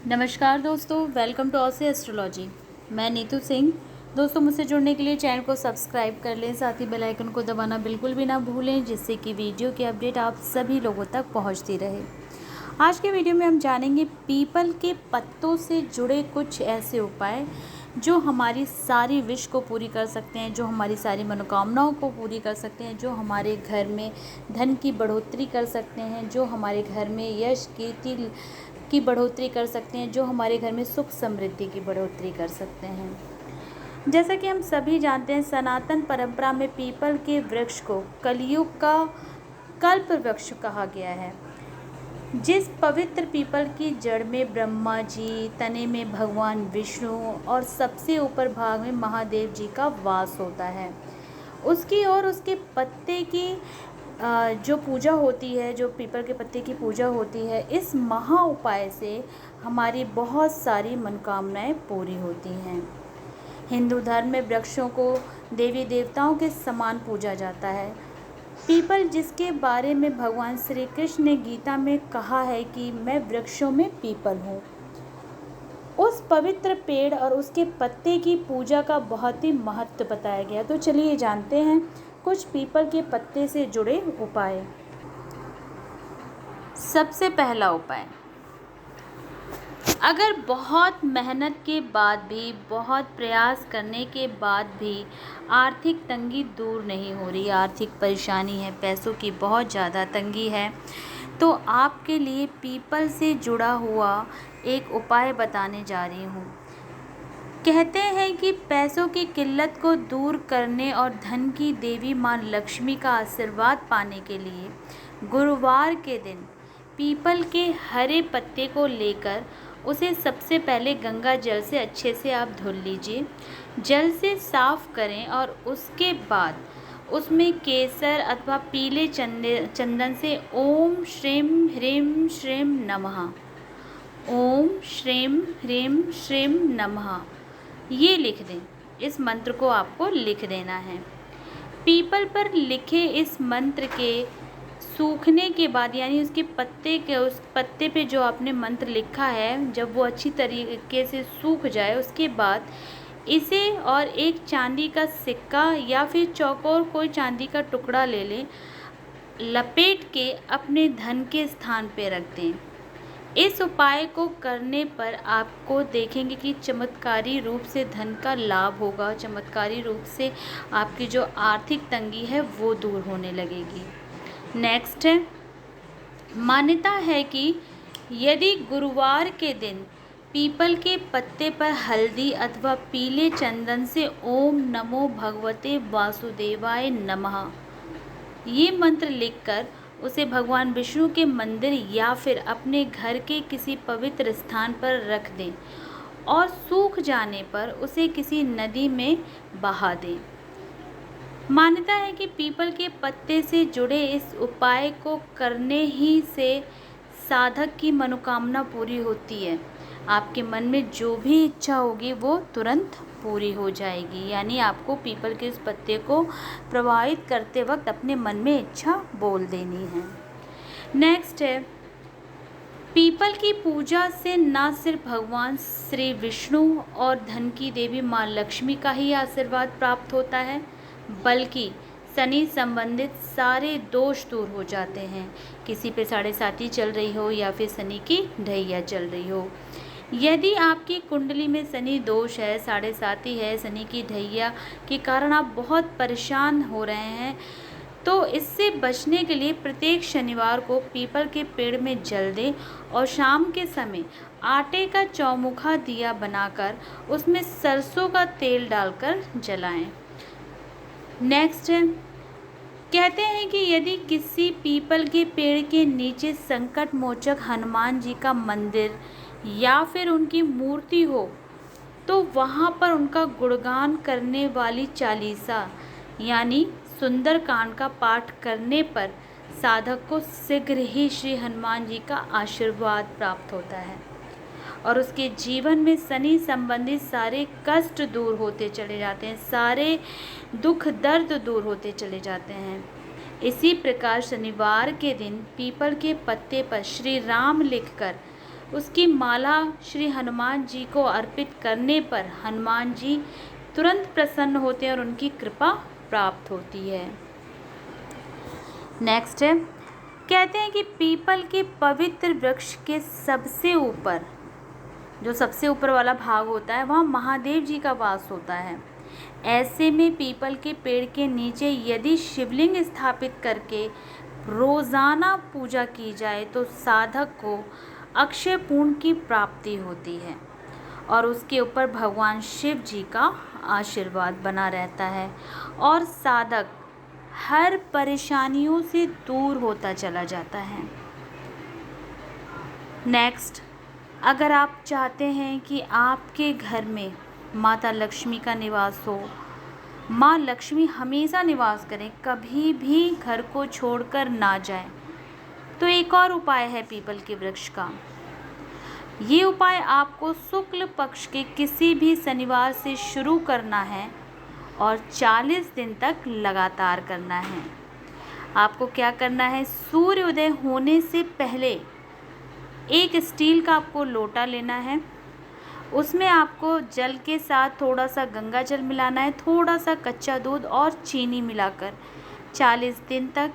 नमस्कार दोस्तों, welcome to Aussie astrology. मैं नीतू सिंह। दोस्तों, मुझसे जुड़ने के लिए चैनल को सब्सक्राइब कर लें, साथ ही बेल आइकन को दबाना बिल्कुल भी ना भूलें, जिससे कि वीडियो की अपडेट आप सभी लोगों तक पहुंचती रहे। आज के वीडियो में हम जानेंगे पीपल के पत्तों से जुड़े कुछ ऐसे उपाय जो हमारी सारी विश को पूरी कर सकते हैं, जो हमारी सारी मनोकामनाओं को पूरी कर सकते हैं, जो हमारे घर में धन की बढ़ोतरी कर सकते हैं, जो हमारे घर में यश कीर्ति की बढ़ोतरी कर सकते हैं, जो हमारे घर में सुख समृद्धि की बढ़ोतरी कर सकते हैं। जैसा कि हम सभी जानते हैं, सनातन परंपरा में पीपल के वृक्ष को कलयुग का कल्प वृक्ष कहा गया है। जिस पवित्र पीपल की जड़ में ब्रह्मा जी, तने में भगवान विष्णु और सबसे ऊपर भाग में महादेव जी का वास होता है, उसकी और उसके पत्ते की जो पूजा होती है, जो पीपल के पत्ते की पूजा होती है, इस महा उपाय से हमारी बहुत सारी मनोकामनाएं पूरी होती हैं। हिंदू धर्म में वृक्षों को देवी देवताओं के समान पूजा जाता है। पीपल, जिसके बारे में भगवान श्री कृष्ण ने गीता में कहा है कि मैं वृक्षों में पीपल हूँ, उस पवित्र पेड़ और उसके पत्ते की पूजा का बहुत ही महत्व बताया गया। तो चलिए जानते हैं कुछ पीपल के पत्ते से जुड़े उपाय। सबसे पहला उपाय, अगर बहुत मेहनत के बाद भी, बहुत प्रयास करने के बाद भी आर्थिक तंगी दूर नहीं हो रही, आर्थिक परेशानी है, पैसों की बहुत ज़्यादा तंगी है, तो आपके लिए पीपल से जुड़ा हुआ एक उपाय बताने जा रही हूँ। कहते हैं कि पैसों की किल्लत को दूर करने और धन की देवी माँ लक्ष्मी का आशीर्वाद पाने के लिए गुरुवार के दिन पीपल के हरे पत्ते को लेकर उसे सबसे पहले गंगा जल से अच्छे से आप धुल लीजिए। जल से साफ करें और उसके बाद उसमें केसर अथवा पीले चंदन से ओम श्रीम ह्रीम श्रीम नमः, ओम श्रीम ह्रीम श्रीम नमः ये लिख दें। इस मंत्र को आपको लिख देना है। पीपल पर लिखे इस मंत्र के सूखने के बाद, यानी उसके पत्ते के, उस पत्ते पे जो आपने मंत्र लिखा है, जब वो अच्छी तरीके से सूख जाए, उसके बाद इसे और एक चांदी का सिक्का या फिर चौकोर कोई चांदी का टुकड़ा ले लें, लपेट के अपने धन के स्थान पे रख दें। इस उपाय को करने पर आपको देखेंगे कि चमत्कारी रूप से धन का लाभ होगा, चमत्कारी रूप से आपकी जो आर्थिक तंगी है वो दूर होने लगेगी। नेक्स्ट है, मान्यता है कि यदि गुरुवार के दिन पीपल के पत्ते पर हल्दी अथवा पीले चंदन से ओम नमो भगवते वासुदेवाय नमः ये मंत्र लिखकर उसे भगवान विष्णु के मंदिर या फिर अपने घर के किसी पवित्र स्थान पर रख दें और सूख जाने पर उसे किसी नदी में बहा दें। मान्यता है कि पीपल के पत्ते से जुड़े इस उपाय को करने ही से साधक की मनोकामना पूरी होती है। आपके मन में जो भी इच्छा होगी वो तुरंत पूरी हो जाएगी। यानी आपको पीपल के इस पत्ते को प्रवाहित करते वक्त अपने मन में इच्छा बोल देनी है। नेक्स्ट है, पीपल की पूजा से न सिर्फ भगवान श्री विष्णु और धन की देवी माँ लक्ष्मी का ही आशीर्वाद प्राप्त होता है, बल्कि शनि संबंधित सारे दोष दूर हो जाते हैं। किसी पे 7.5 चल रही हो या फिर शनि की ढैया चल रही हो, यदि आपकी कुंडली में शनि दोष है, 7.5 है, शनि की ढैया के कारण आप बहुत परेशान हो रहे हैं, तो इससे बचने के लिए प्रत्येक शनिवार को पीपल के पेड़ में जल दें और शाम के समय आटे का चौमुखा दिया बनाकर उसमें सरसों का तेल डालकर जलाएं। नेक्स्ट है, कहते हैं कि यदि किसी पीपल के पेड़ के नीचे संकट मोचक हनुमान जी का मंदिर या फिर उनकी मूर्ति हो, तो वहाँ पर उनका गुणगान करने वाली चालीसा यानी सुंदरकांड का पाठ करने पर साधक को शीघ्र ही श्री हनुमान जी का आशीर्वाद प्राप्त होता है और उसके जीवन में शनि संबंधित सारे कष्ट दूर होते चले जाते हैं, सारे दुख दर्द दूर होते चले जाते हैं। इसी प्रकार शनिवार के दिन पीपल के पत्ते पर श्री राम लिखकर उसकी माला श्री हनुमान जी को अर्पित करने पर हनुमान जी तुरंत प्रसन्न होते हैं और उनकी कृपा प्राप्त होती है। नेक्स्ट है, कहते हैं कि पीपल के पवित्र वृक्ष के सबसे ऊपर, जो सबसे ऊपर वाला भाग होता है, वहाँ महादेव जी का वास होता है। ऐसे में पीपल के पेड़ के नीचे यदि शिवलिंग स्थापित करके रोज़ाना पूजा की जाए तो साधक को अक्षय पूर्ण की प्राप्ति होती है और उसके ऊपर भगवान शिव जी का आशीर्वाद बना रहता है और साधक हर परेशानियों से दूर होता चला जाता है। नेक्स्ट, अगर आप चाहते हैं कि आपके घर में माता लक्ष्मी का निवास हो, माँ लक्ष्मी हमेशा निवास करें, कभी भी घर को छोड़कर ना जाए, तो एक और उपाय है पीपल के वृक्ष का। ये उपाय आपको शुक्ल पक्ष के किसी भी शनिवार से शुरू करना है और 40 दिन तक लगातार करना है। आपको क्या करना है, सूर्योदय होने से पहले एक स्टील का आपको लोटा लेना है, उसमें आपको जल के साथ थोड़ा सा गंगा जल मिलाना है, थोड़ा सा कच्चा दूध और चीनी मिलाकर 40 दिन तक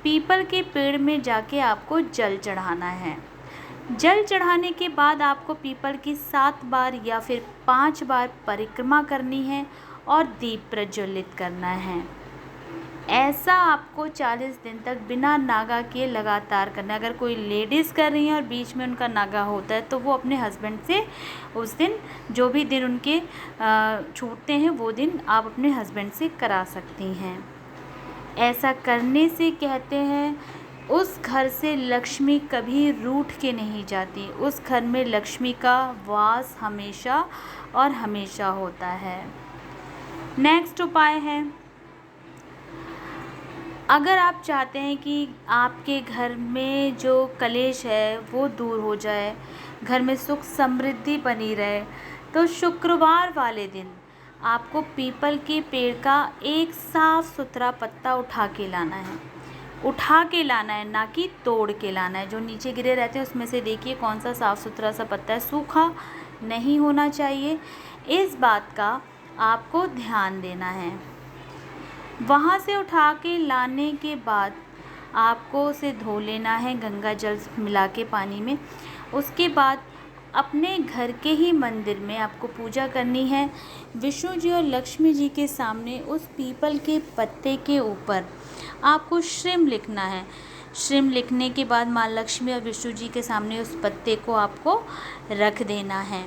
पीपल के पेड़ में जाके आपको जल चढ़ाना है। जल चढ़ाने के बाद आपको पीपल की 7 बार या फिर 5 बार परिक्रमा करनी है और दीप प्रज्वलित करना है। ऐसा आपको 40 दिन तक बिना नागा के लगातार करना है। अगर कोई लेडीज़ कर रही हैं और बीच में उनका नागा होता है तो वो अपने हस्बैंड से उस दिन, जो भी दिन उनके छूटते हैं, वो दिन आप अपने हस्बैंड से करा सकती हैं। ऐसा करने से कहते हैं उस घर से लक्ष्मी कभी रूठ के नहीं जाती, उस घर में लक्ष्मी का वास हमेशा और हमेशा होता है। नेक्स्ट उपाय है, अगर आप चाहते हैं कि आपके घर में जो कलेश है वो दूर हो जाए, घर में सुख समृद्धि बनी रहे, तो शुक्रवार वाले दिन आपको पीपल के पेड़ का एक साफ सुथरा पत्ता उठा के लाना है। उठा के लाना है, ना कि तोड़ के लाना है। जो नीचे गिरे रहते हैं उसमें से देखिए कौन सा साफ सुथरा सा पत्ता है, सूखा नहीं होना चाहिए। इस बात का आपको ध्यान देना है। वहाँ से उठा के लाने के बाद आपको उसे धो लेना है गंगा जल मिला के पानी में। उसके बाद अपने घर के ही मंदिर में आपको पूजा करनी है। विष्णु जी और लक्ष्मी जी के सामने उस पीपल के पत्ते के ऊपर आपको श्रीम लिखना है। श्रीम लिखने के बाद माँ लक्ष्मी और विष्णु जी के सामने उस पत्ते को आपको रख देना है।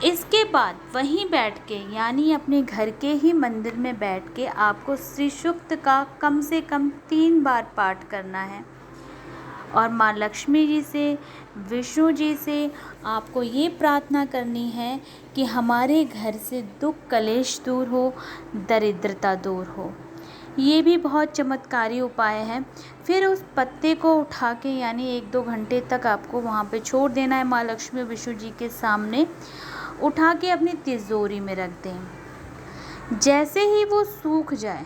इसके बाद वहीं बैठ के, यानी अपने घर के ही मंदिर में बैठ के आपको श्री सूक्त का कम से कम 3 बार पाठ करना है और माँ लक्ष्मी जी से, विष्णु जी से आपको ये प्रार्थना करनी है कि हमारे घर से दुख कलेश दूर हो, दरिद्रता दूर हो। ये भी बहुत चमत्कारी उपाय है। फिर उस पत्ते को उठा के यानी 1-2 घंटे तक आपको वहाँ पे छोड़ देना है माँ लक्ष्मी और विष्णु जी के सामने। उठा के अपनी तिजोरी में रख दें। जैसे ही वो सूख जाए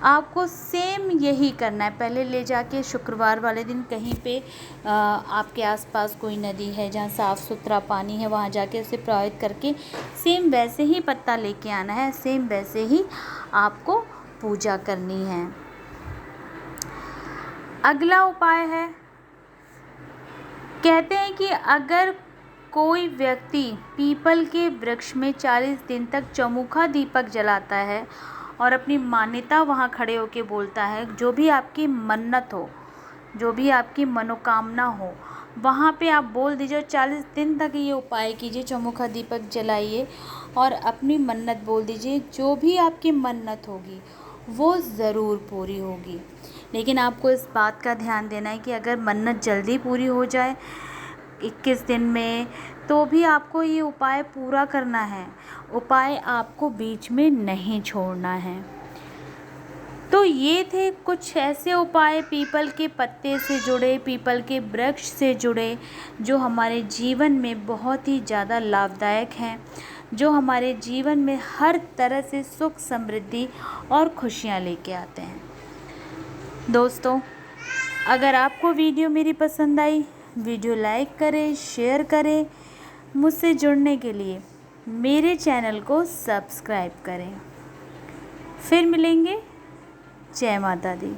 आपको सेम यही करना है। पहले ले जाके शुक्रवार वाले दिन कहीं पे आपके आसपास कोई नदी है जहाँ साफ़ सुथरा पानी है, वहाँ जाके उसे प्रवाहित करके सेम वैसे ही पत्ता लेके आना है, सेम वैसे ही आपको पूजा करनी है। अगला उपाय है, कहते हैं कि अगर कोई व्यक्ति पीपल के वृक्ष में 40 दिन तक चौमुखा दीपक जलाता है और अपनी मान्यता वहाँ खड़े होके बोलता है, जो भी आपकी मन्नत हो, जो भी आपकी मनोकामना हो, वहाँ पे आप बोल दीजिए। 40 दिन तक ये उपाय कीजिए, चौमुखा दीपक जलाइए और अपनी मन्नत बोल दीजिए। जो भी आपकी मन्नत होगी वो ज़रूर पूरी होगी। लेकिन आपको इस बात का ध्यान देना है कि अगर मन्नत जल्दी पूरी हो जाए 21 दिन में, तो भी आपको ये उपाय पूरा करना है। उपाय आपको बीच में नहीं छोड़ना है। तो ये थे कुछ ऐसे उपाय पीपल के पत्ते से जुड़े, पीपल के वृक्ष से जुड़े, जो हमारे जीवन में बहुत ही ज़्यादा लाभदायक हैं, जो हमारे जीवन में हर तरह से सुख समृद्धि और खुशियाँ लेके आते हैं। दोस्तों, अगर आपको वीडियो मेरी पसंद आई वीडियो लाइक करें, शेयर करें। मुझसे जुड़ने के लिए मेरे चैनल को सब्सक्राइब करें। फिर मिलेंगे। जय माता दी।